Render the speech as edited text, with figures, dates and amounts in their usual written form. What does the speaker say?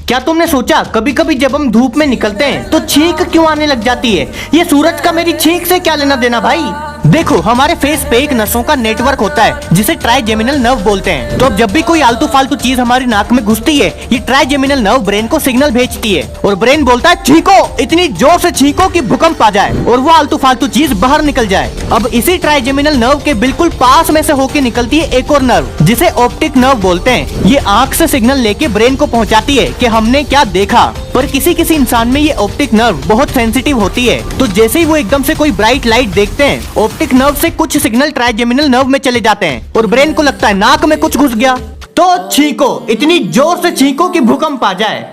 क्या तुमने सोचा कभी कभी जब हम धूप में निकलते हैं तो छींक क्यों आने लग जाती है? ये सूरज का मेरी छींक से क्या लेना देना भाई? देखो, हमारे फेस पे एक नसों का नेटवर्क होता है जिसे ट्राइजेमिनल नर्व बोलते हैं। तो अब जब भी कोई आलतू फालतू चीज हमारी नाक में घुसती है, ये ट्राइजेमिनल नर्व ब्रेन को सिग्नल भेजती है और ब्रेन बोलता है छींको, इतनी जोर से छींको कि भूकंप आ जाए और वो आलतू फालतू चीज बाहर निकल जाए। अब इसी ट्राइजेमिनल नर्व के बिल्कुल पास में से होके निकलती है एक और नर्व जिसे ऑप्टिक नर्व बोलते हैं। ये आँख से सिग्नल लेके ब्रेन को पहुँचाती है कि हमने क्या देखा। पर किसी किसी इंसान में ये ऑप्टिक नर्व बहुत सेंसिटिव होती है, तो जैसे ही वो एकदम से कोई ब्राइट लाइट देखते हैं, ऑप्टिक नर्व से कुछ सिग्नल ट्राइजेमिनल नर्व में चले जाते हैं और ब्रेन को लगता है नाक में कुछ घुस गया। तो छींको, इतनी जोर से छींको कि भूकंप आ जाए।